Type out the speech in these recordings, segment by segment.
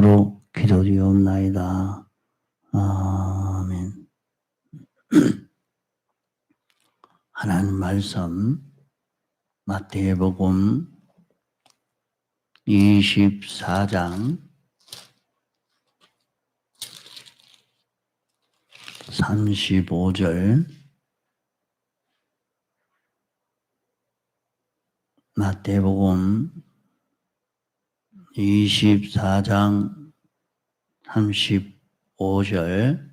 이름으로 기도드리옵나이다. 아멘. 하나님 말씀 마태복음 24장 35절, 마태복음 24장 35절,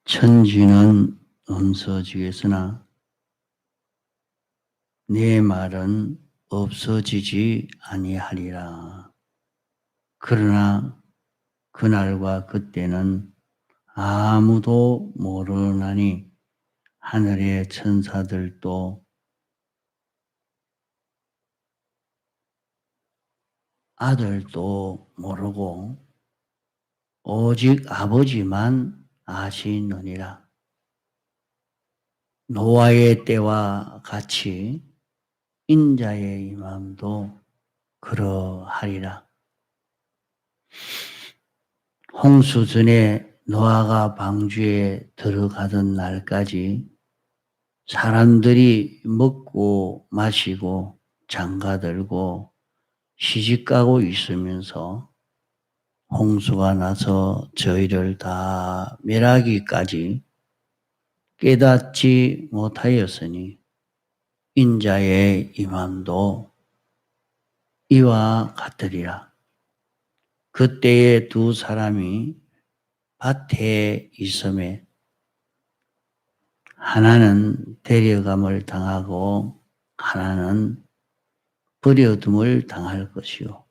천지는 없어지겠으나 내 말은 없어지지 아니하리라. 그러나 그날과 그때는 아무도 모르나니 하늘의 천사들도 아들도 모르고 오직 아버지만 아시느니라. 노아의 때와 같이 인자의 임함도 그러하리라. 홍수 전에 노아가 방주에 들어가던 날까지 사람들이 먹고 마시고 장가들고 시집가고 있으면서 홍수가 나서 저희를 다 멸하기까지 깨닫지 못하였으니 인자의 임함도 이와 같으리라. 그때에 두 사람이 밭에 있음에 하나는 데려감을 당하고 하나는 버려둠을 당할 것이요.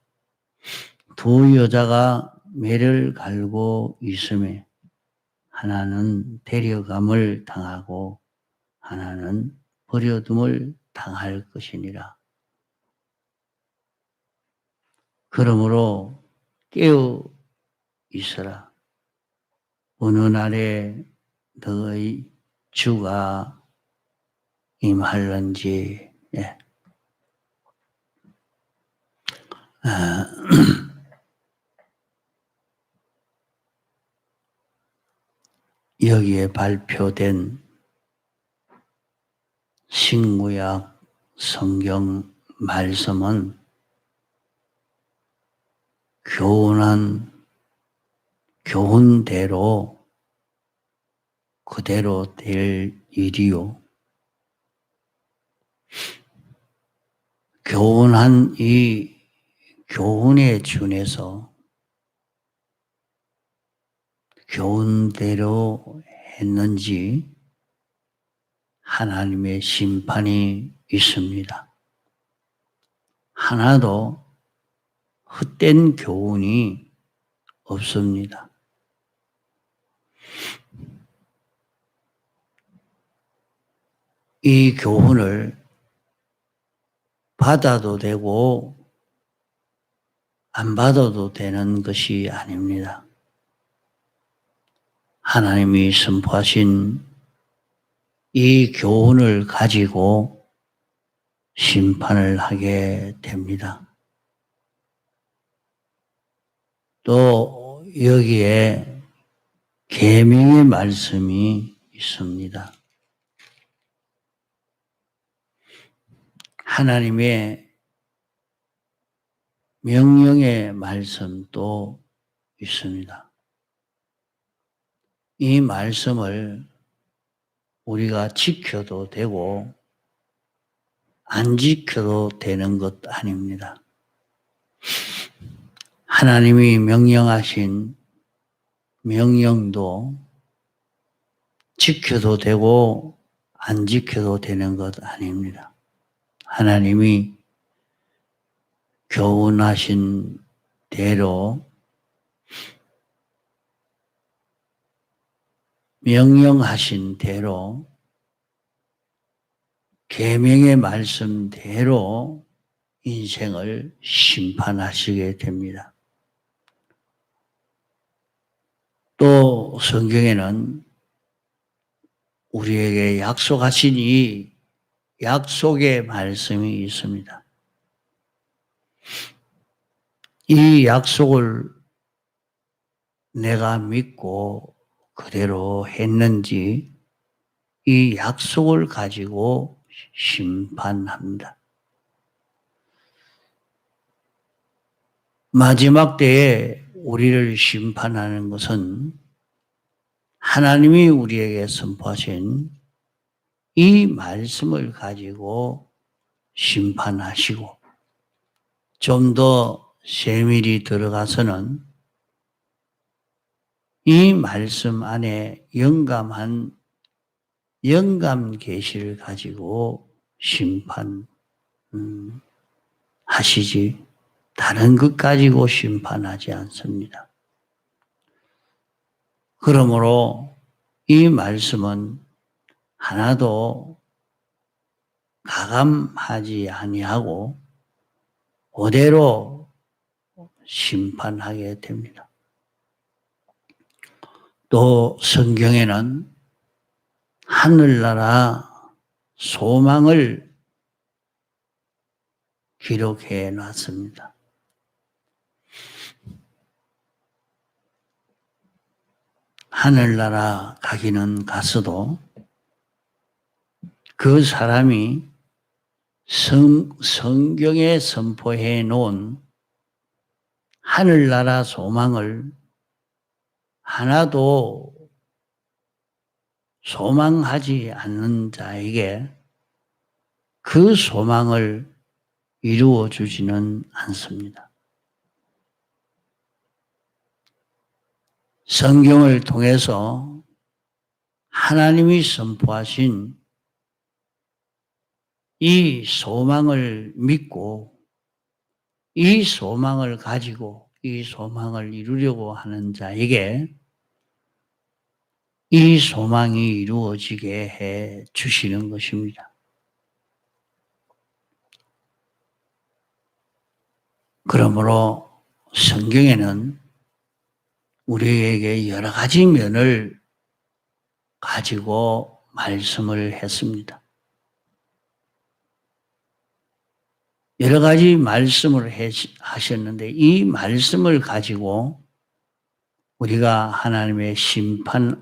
두 여자가 매를 갈고 있음에 하나는 데려감을 당하고 하나는 버려둠을 당할 것이니라. 그러므로 깨어 있으라. 어느 날에 너의 주가 임할런지. 예. 여기에 발표된 신구약 성경 말씀은 교훈대로 그대로 될 일이요. 교훈한 이 교훈에 준해서 교훈대로 했는지 하나님의 심판이 있습니다. 하나도 헛된 교훈이 없습니다. 이 교훈을 받아도 되고 안 받아도 되는 것이 아닙니다. 하나님이 선포하신 이 교훈을 가지고 심판을 하게 됩니다. 또 여기에 계명의 말씀이 있습니다. 하나님의 명령의 말씀도 있습니다. 이 말씀을 우리가 지켜도 되고 안 지켜도 되는 것 아닙니다. 하나님이 명령하신 명령도 지켜도 되고 안 지켜도 되는 것 아닙니다. 하나님이 교훈하신 대로 명령하신 대로 계명의 말씀대로 인생을 심판하시게 됩니다. 또 성경에는 우리에게 약속하신 이 약속의 말씀이 있습니다. 이 약속을 내가 믿고 그대로 했는지 이 약속을 가지고 심판합니다. 마지막 때에 우리를 심판하는 것은 하나님이 우리에게 선포하신 이 말씀을 가지고 심판하시고 좀 더 세밀히 들어가서는 이 말씀 안에 영감 계시를 가지고 심판하시지 다른 것 가지고 심판하지 않습니다. 그러므로 이 말씀은 하나도 가감하지 아니하고 그대로 심판하게 됩니다. 또 성경에는 하늘나라 소망을 기록해 놨습니다. 하늘나라 가기는 가서도 그 사람이 성경에 선포해 놓은 하늘나라 소망을 하나도 소망하지 않는 자에게 그 소망을 이루어 주지는 않습니다. 성경을 통해서 하나님이 선포하신 이 소망을 믿고 이 소망을 가지고 이 소망을 이루려고 하는 자에게 이 소망이 이루어지게 해 주시는 것입니다. 그러므로 성경에는 우리에게 여러 가지 면을 가지고 말씀을 했습니다. 여러 가지 말씀을 하셨는데 이 말씀을 가지고 우리가 하나님의 심판대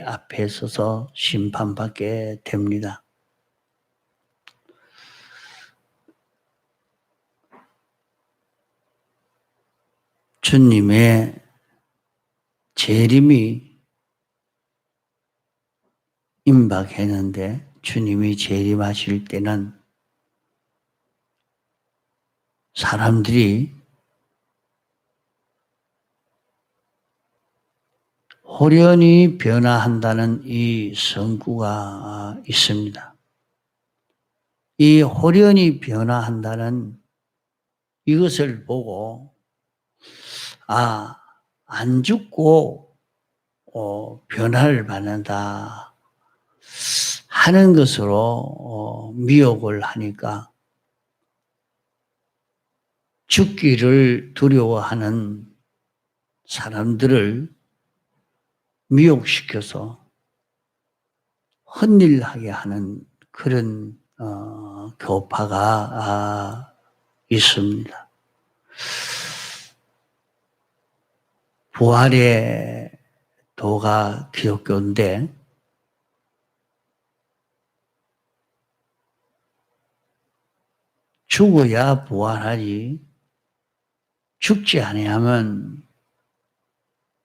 앞에 서서 심판받게 됩니다. 주님의 재림이 임박했는데 주님이 재림하실 때는 사람들이 홀연히 변화한다는 이 성구가 있습니다. 이 홀연히 변화한다는 이것을 보고 안 죽고 변화를 받는다 하는 것으로 미혹을 하니까 죽기를 두려워하는 사람들을 미혹시켜서 헛일하게 하는 그런 교파가 있습니다. 부활의 도가 기독교인데 죽어야 부활하지 죽지 아니하면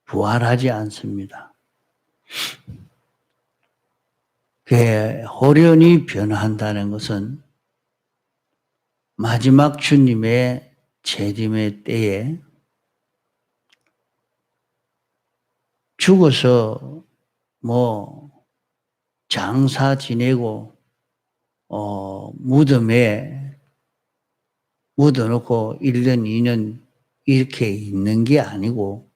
부활하지 않습니다. 홀연히 변화한다는 것은 마지막 주님의 재림의 때에 죽어서 장사 지내고 무덤에 묻어놓고 1년, 2년 이렇게 있는 게 아니고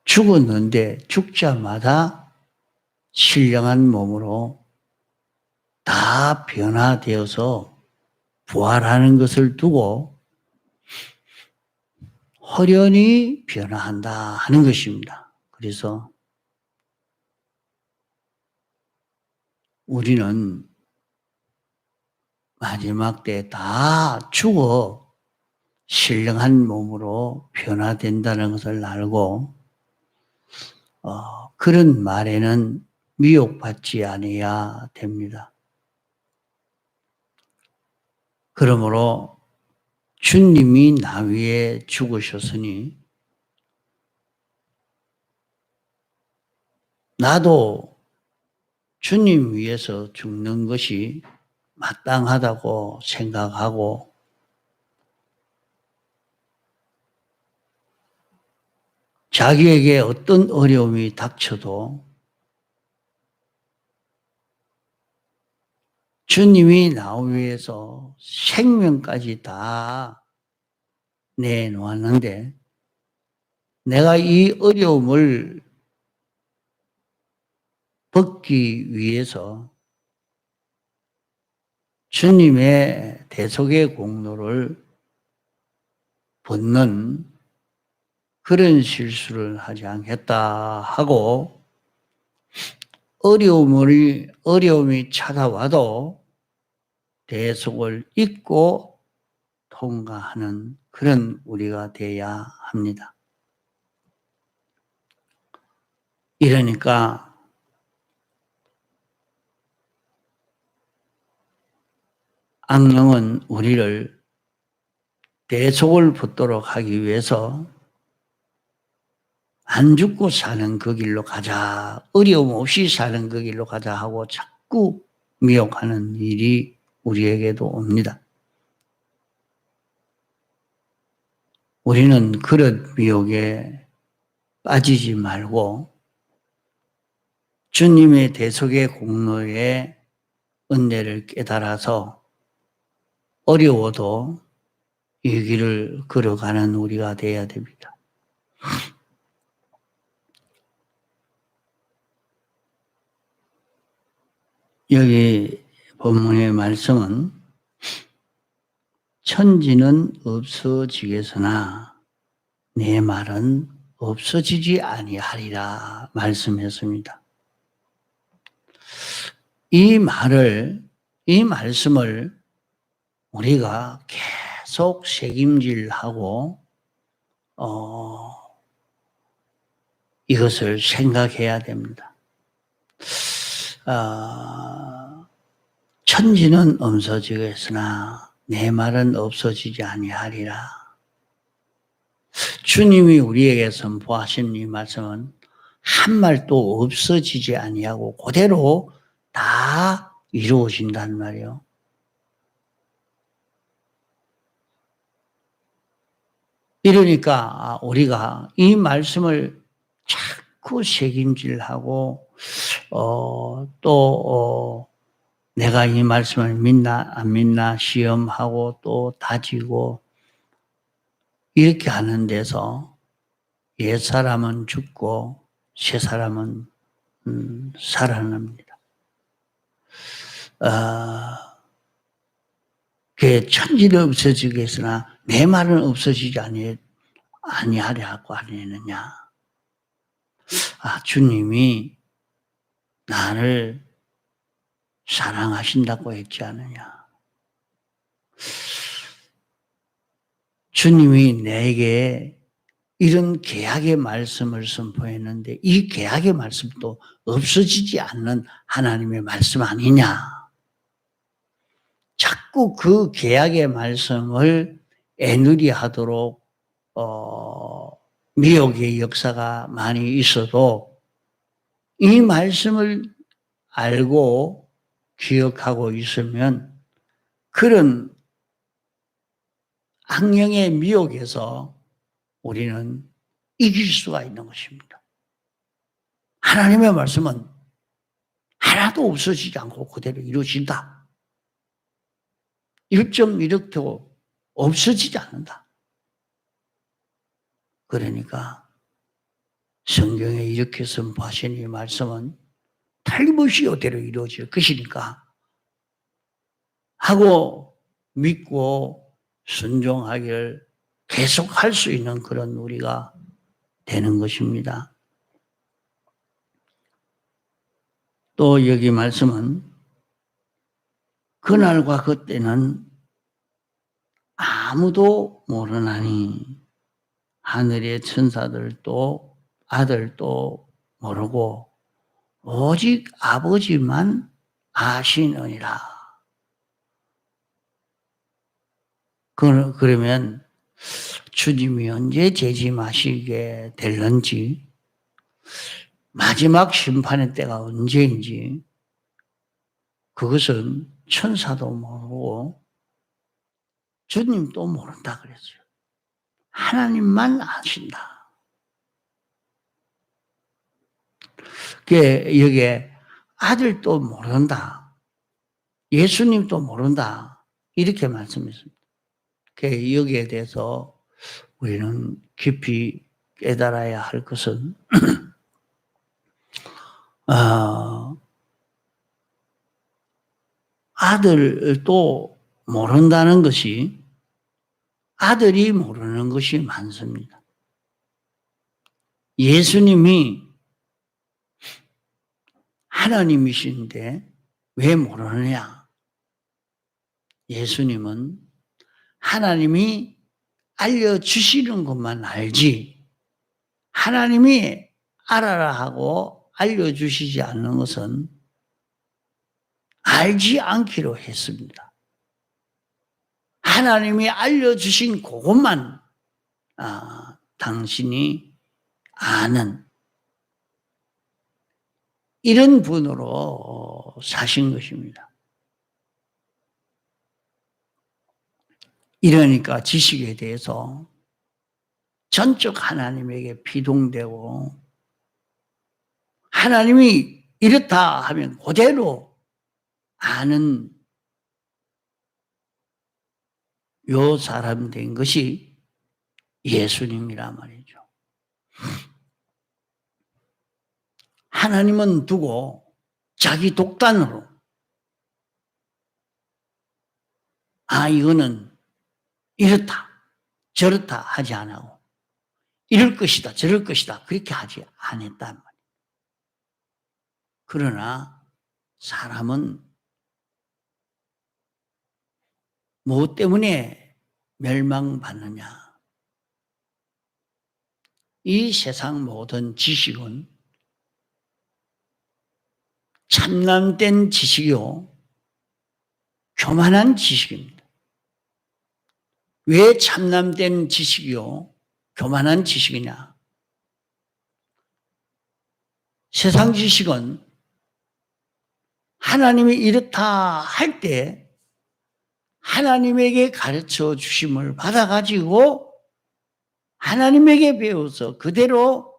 죽었는데 죽자마자 신령한 몸으로 다 변화되어서 부활하는 것을 두고 홀연히 변화한다 하는 것입니다. 그래서 우리는 마지막 때 다 죽어 신령한 몸으로 변화된다는 것을 알고 그런 말에는 미혹받지 아니해야 됩니다. 그러므로 주님이 나 위해 죽으셨으니 나도 주님 위해서 죽는 것이 마땅하다고 생각하고 자기에게 어떤 어려움이 닥쳐도 주님이 나 위해서 생명까지 다 내놓았는데 내가 이 어려움을 벗기 위해서 주님의 대속의 공로를 벗는 그런 실수를 하지 않겠다 하고 어려움이 찾아와도 대속을 잊고 통과하는 그런 우리가 되어야 합니다. 이러니까 악령은 우리를 대속을 붙도록 하기 위해서 안 죽고 사는 그 길로 가자, 어려움 없이 사는 그 길로 가자 하고 자꾸 미혹하는 일이 우리에게도 옵니다. 우리는 그런 미혹에 빠지지 말고 주님의 대속의 공로에 은혜를 깨달아서 어려워도 이 길을 걸어가는 우리가 되어야 됩니다. 여기 본문의 말씀은 천지는 없어지겠으나 내 말은 없어지지 아니하리라 말씀했습니다. 이 말씀을 우리가 계속 책임질하고 이것을 생각해야 됩니다. 천지는 없어지겠으나 내 말은 없어지지 아니하리라. 주님이 우리에게 선포하신 이 말씀은 한 말도 없어지지 아니하고 그대로 다 이루어진단 말이에요. 이러니까 우리가 이 말씀을 자꾸 책임질하고 또 내가 이 말씀을 믿나 안 믿나 시험하고 또 다지고 이렇게 하는 데서 옛사람은 죽고 새사람은 살아납니다. 그 천지는 없어지겠으나 내 말은 없어지지 아니하려고 하느냐. 주님이 나를 사랑하신다고 했지 않느냐. 주님이 내게 이런 계약의 말씀을 선포했는데 이 계약의 말씀도 없어지지 않는 하나님의 말씀 아니냐. 자꾸 그 계약의 말씀을 애누리 하도록 미혹의 역사가 많이 있어도 이 말씀을 알고 기억하고 있으면 그런 악령의 미혹에서 우리는 이길 수가 있는 것입니다. 하나님의 말씀은 하나도 없어지지 않고 그대로 이루어진다. 1.1획도 없어지지 않는다. 그러니까 성경에 이렇게 선포하신 이 말씀은 틀림없이 이대로 이루어질 것이니까 하고 믿고 순종하기를 계속할 수 있는 그런 우리가 되는 것입니다. 또 여기 말씀은 그날과 그때는 아무도 모르나니 하늘의 천사들도 아들도 모르고 오직 아버지만 아시느니라. 그러면 주님이 언제 재림하시게 될런지, 마지막 심판의 때가 언제인지 그것은 천사도 모르고 주님도 모른다 그랬어요. 하나님만 아신다. 여기에 아들도 모른다, 예수님도 모른다, 이렇게 말씀했습니다. 여기에 대해서 우리는 깊이 깨달아야 할 것은 아들도 모른다는 것이 아들이 모르는 것이 많습니다. 예수님이 하나님이신데 왜 모르느냐? 예수님은 하나님이 알려주시는 것만 알지 하나님이 알아라 하고 알려주시지 않는 것은 알지 않기로 했습니다. 하나님이 알려주신 그것만 당신이 아는 이런 분으로 사신 것입니다. 이러니까 지식에 대해서 전적 하나님에게 비동되고 하나님이 이렇다 하면 그대로 아는 요 사람 된 것이 예수님이란 말이죠. 하나님은 두고 자기 독단으로 이거는 이렇다 저렇다 하지 않고 이럴 것이다 저럴 것이다 그렇게 하지 않았단 말이에요. 그러나 사람은 무엇 때문에 멸망받느냐? 이 세상 모든 지식은 참남된 지식이요 교만한 지식입니다. 왜 참남된 지식이요 교만한 지식이냐? 세상 지식은 하나님이 이렇다 할 때 하나님에게 가르쳐 주심을 받아가지고 하나님에게 배워서 그대로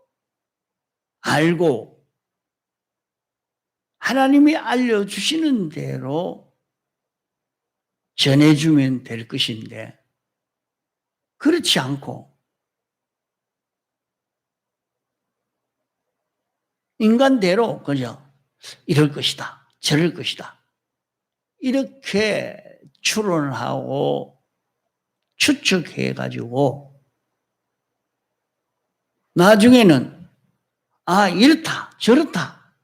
알고 하나님이 알려주시는 대로 전해주면 될 것인데 그렇지 않고 인간대로 그죠? 이럴 것이다 저럴 것이다 이렇게 추론하고 추측해가지고 나중에는 이렇다 저렇다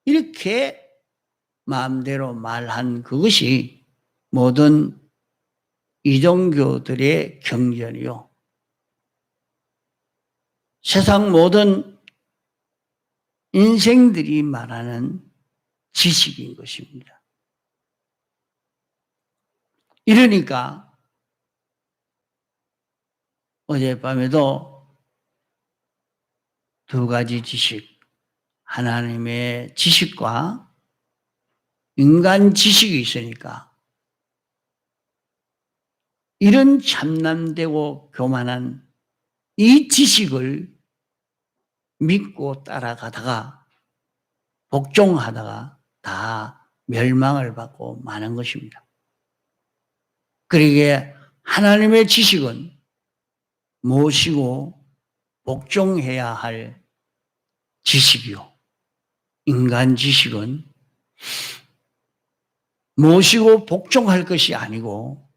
이렇게 마음대로 말한 그것이 모든 이종교들의 경전이요 세상 모든 인생들이 말하는 지식인 것입니다. 이러니까 어젯밤에도 두 가지 지식, 하나님의 지식과 인간 지식이 있으니까 이런 참남되고 교만한 이 지식을 믿고 따라가다가 복종하다가 다 멸망을 받고 마는 것입니다. 그러기에 하나님의 지식은 모시고 복종해야 할 지식이요. 인간 지식은 모시고 복종할 것이 아니고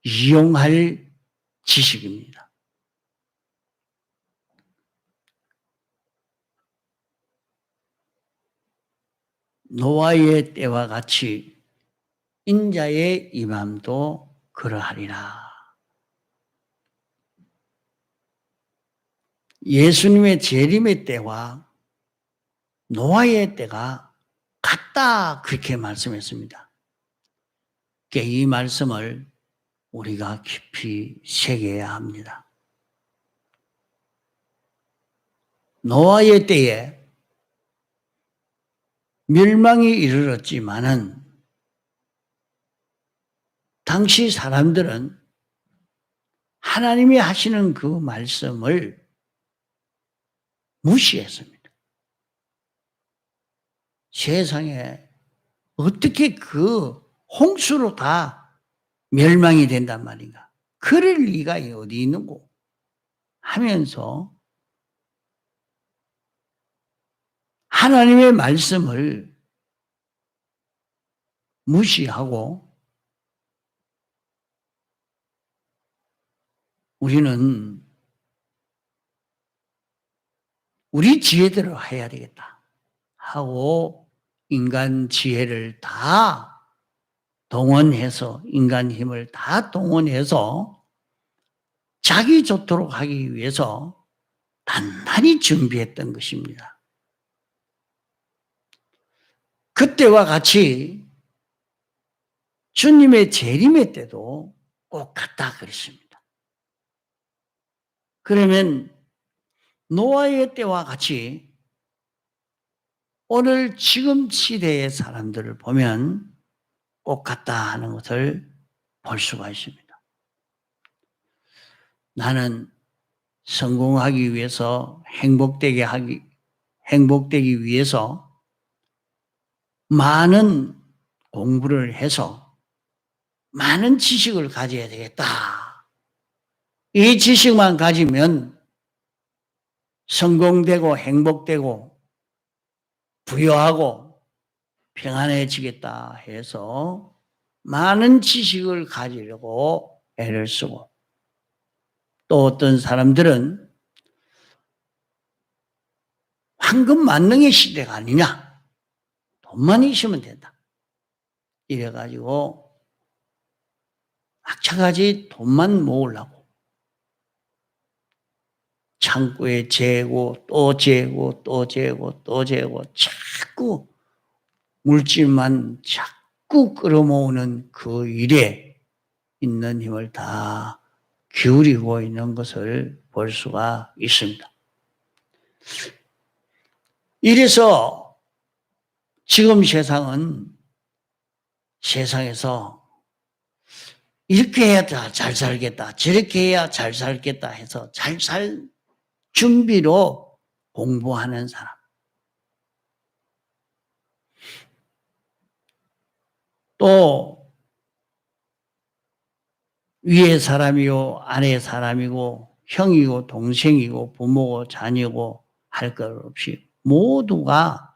이용할 지식입니다. 노아의 때와 같이 인자의 임함도 그러하리라. 예수님의 재림의 때와 노아의 때가 같다 그렇게 말씀했습니다. 이 말씀을 우리가 깊이 새겨야 합니다. 노아의 때에 멸망이 이르렀지만은 당시 사람들은 하나님이 하시는 그 말씀을 무시했습니다. 세상에 어떻게 그 홍수로 다 멸망이 된단 말인가? 그럴 리가 어디 있는고 하면서 하나님의 말씀을 무시하고 우리는 우리 지혜대로 해야 되겠다 하고 인간 지혜를 다 동원해서 인간 힘을 다 동원해서 자기 좋도록 하기 위해서 단단히 준비했던 것입니다. 그때와 같이 주님의 재림의 때도 꼭 같다 그랬습니다. 그러면 노아의 때와 같이 오늘 지금 시대의 사람들을 보면 꼭 같다 하는 것을 볼 수가 있습니다. 나는 성공하기 위해서 행복되기 위해서 많은 공부를 해서 많은 지식을 가져야 되겠다. 이 지식만 가지면 성공되고 행복되고 부유하고 평안해지겠다 해서 많은 지식을 가지려고 애를 쓰고 또 어떤 사람들은 황금 만능의 시대가 아니냐. 돈만 있으면 된다. 이래가지고 악착같이 돈만 모으려고 창고에 재고 또 재고 또 재고 또 재고 자꾸 물질만 자꾸 끌어모으는 그 일에 있는 힘을 다 기울이고 있는 것을 볼 수가 있습니다. 이래서 지금 세상에서 이렇게 해야 잘 살겠다, 저렇게 해야 잘 살겠다 해서 잘 살 준비로 공부하는 사람. 또 위에 사람이고 아래 사람이고 형이고 동생이고 부모고 자녀고 할 것 없이 모두가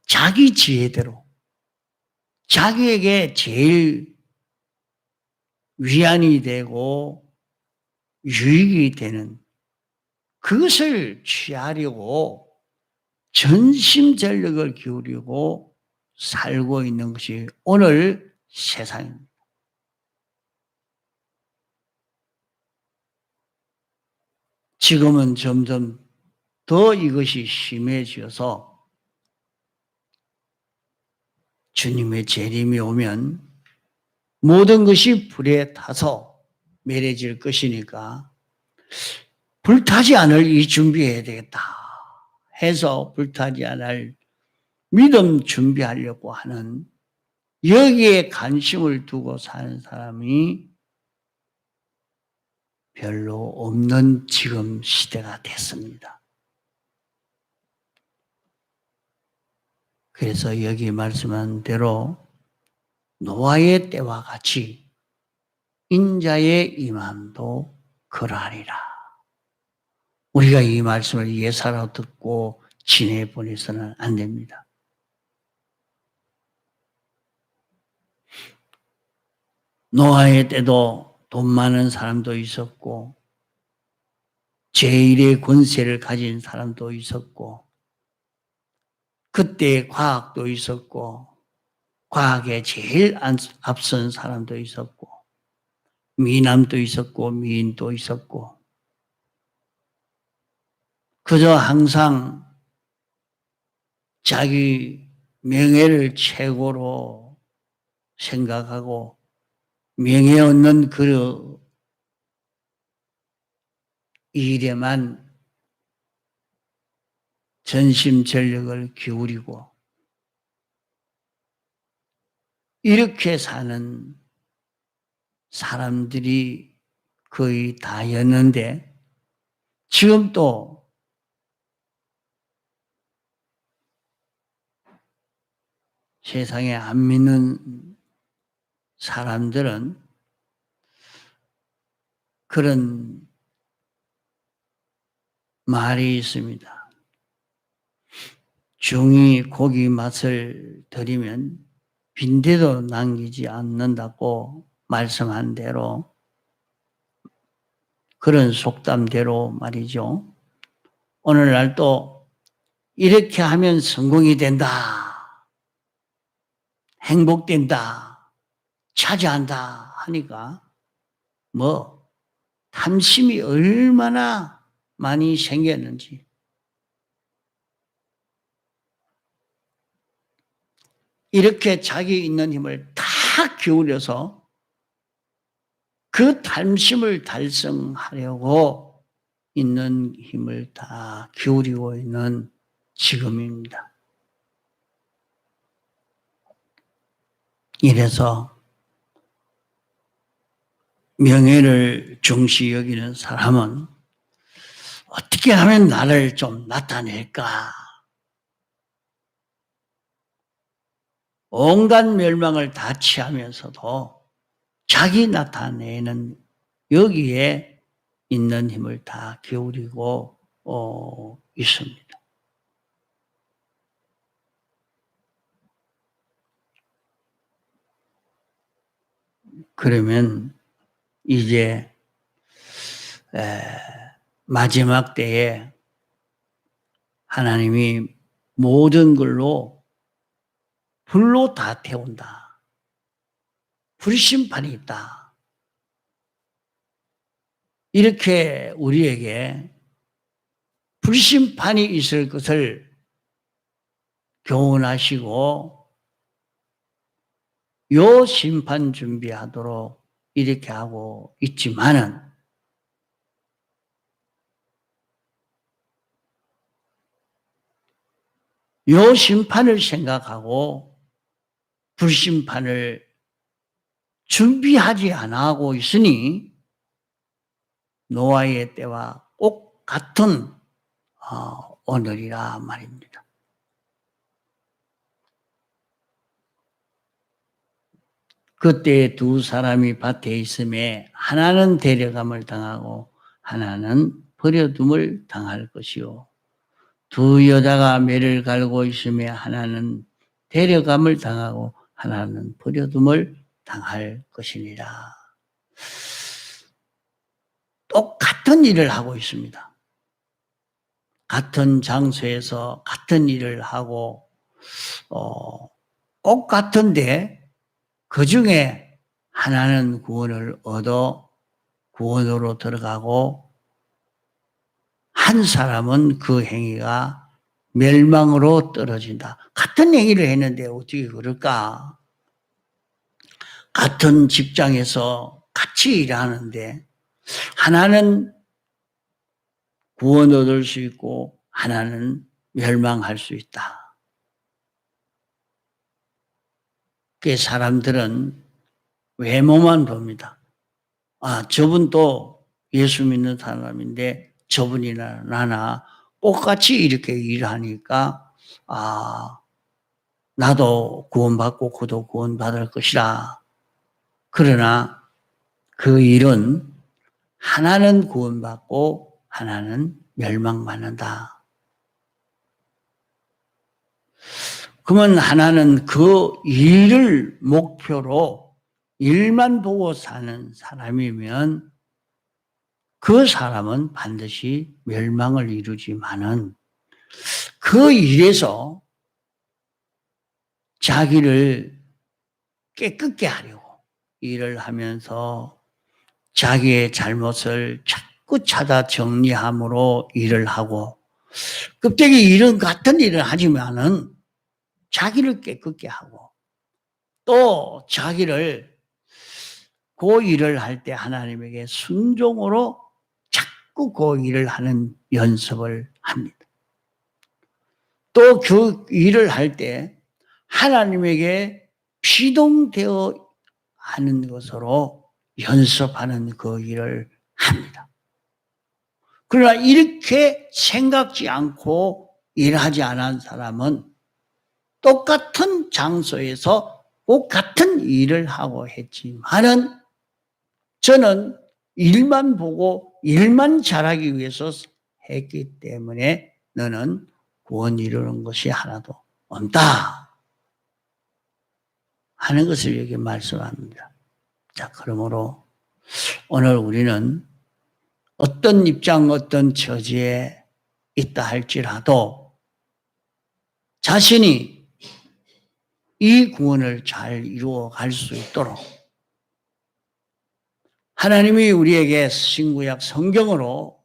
자기 지혜대로 자기에게 제일 위안이 되고 유익이 되는 그것을 취하려고 전심전력을 기울이고 살고 있는 것이 오늘 세상입니다. 지금은 점점 더 이것이 심해져서 주님의 재림이 오면 모든 것이 불에 타서 멸해질 것이니까 불타지 않을 이 준비해야 되겠다 해서 불타지 않을 믿음 준비하려고 하는 여기에 관심을 두고 사는 사람이 별로 없는 지금 시대가 됐습니다. 그래서 여기 말씀한 대로 노아의 때와 같이 인자의 임함도 그러하리라. 우리가 이 말씀을 예사로 듣고 지내보내서는 안 됩니다. 노아의 때도 돈 많은 사람도 있었고 제일의 권세를 가진 사람도 있었고 그때 과학도 있었고 과학에 제일 앞선 사람도 있었고, 미남도 있었고, 미인도 있었고, 그저 항상 자기 명예를 최고로 생각하고 명예 얻는 그 일에만 전심전력을 기울이고 이렇게 사는 사람들이 거의 다였는데 지금 또 세상에 안 믿는 사람들은 그런 말이 있습니다. 중이 고기 맛을 들이면 빈대도 남기지 않는다고 말씀한 대로 그런 속담대로 말이죠. 오늘날 또 이렇게 하면 성공이 된다, 행복된다, 차지한다 하니까 뭐 탐심이 얼마나 많이 생겼는지 이렇게 자기 있는 힘을 다 기울여서 그 탐심을 달성하려고 있는 힘을 다 기울이고 있는 지금입니다. 이래서 명예를 중시 여기는 사람은 어떻게 하면 나를 좀 나타낼까? 온갖 멸망을 다 취하면서도 자기 나타내는 여기에 있는 힘을 다 기울이고 있습니다. 그러면 이제 마지막 때에 하나님이 모든 걸로 불로 다 태운다. 불심판이 있다. 이렇게 우리에게 불심판이 있을 것을 교훈하시고 요 심판 준비하도록 이렇게 하고 있지만은 요 심판을 생각하고 불심판을 준비하지 않아 하고 있으니 노아의 때와 꼭 같은 오늘이라 말입니다. 그때 두 사람이 밭에 있음에 하나는 데려감을 당하고 하나는 버려둠을 당할 것이요. 두 여자가 매를 갈고 있음에 하나는 데려감을 당하고 하나는 버려둠을 당할 것이니라. 똑같은 일을 하고 있습니다. 같은 장소에서 같은 일을 하고 꼭 같은데 그 중에 하나는 구원을 얻어 구원으로 들어가고 한 사람은 그 행위가 멸망으로 떨어진다. 같은 행위를 했는데 어떻게 그럴까? 같은 직장에서 같이 일하는데 하나는 구원 얻을 수 있고 하나는 멸망할 수 있다. 그 사람들은 외모만 봅니다. 저분도 예수 믿는 사람인데 저분이나 나나 똑같이 이렇게 일하니까 나도 구원받고 그도 구원받을 것이라. 그러나 그 일은 하나는 구원받고 하나는 멸망받는다. 그러면 하나는 그 일을 목표로 일만 보고 사는 사람이면 그 사람은 반드시 멸망을 이루지만은 그 일에서 자기를 깨끗게 하려고 일을 하면서 자기의 잘못을 자꾸 찾아 정리함으로 일을 하고, 껍데기 일은 같은 일을 하지만은 자기를 깨끗게 하고, 또 자기를 그 일을 할 때 하나님에게 순종으로 자꾸 그 일을 하는 연습을 합니다. 또 그 일을 할 때 하나님에게 피동되어 하는 것으로 연습하는 그 일을 합니다. 그러나 이렇게 생각지 않고 일하지 않은 사람은 똑같은 장소에서 꼭 같은 일을 하고 했지만은, 저는 일만 보고 일만 잘하기 위해서 했기 때문에 너는 구원 이루는 것이 하나도 없다 하는 것을 여기 말씀합니다. 자, 그러므로 오늘 우리는 어떤 입장, 어떤 처지에 있다 할지라도 자신이 이 구원을 잘 이루어 갈 수 있도록 하나님이 우리에게 신구약 성경으로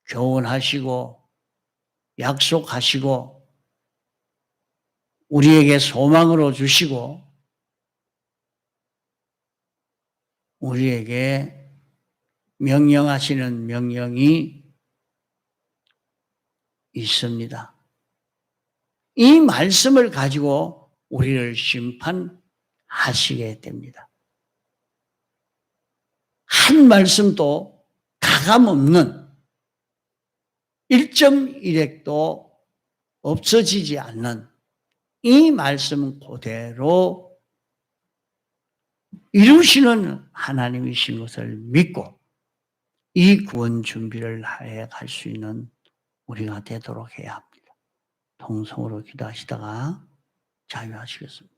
교훈하시고 약속하시고 우리에게 소망으로 주시고 우리에게 명령하시는 명령이 있습니다. 이 말씀을 가지고 우리를 심판하시게 됩니다. 한 말씀도 가감없는 1.1핵도 없어지지 않는 이 말씀 그대로 이루시는 하나님이신 것을 믿고 이 구원 준비를 해 갈 수 있는 우리가 되도록 해야 합니다. 통성으로 기도하시다가 자유하시겠습니다.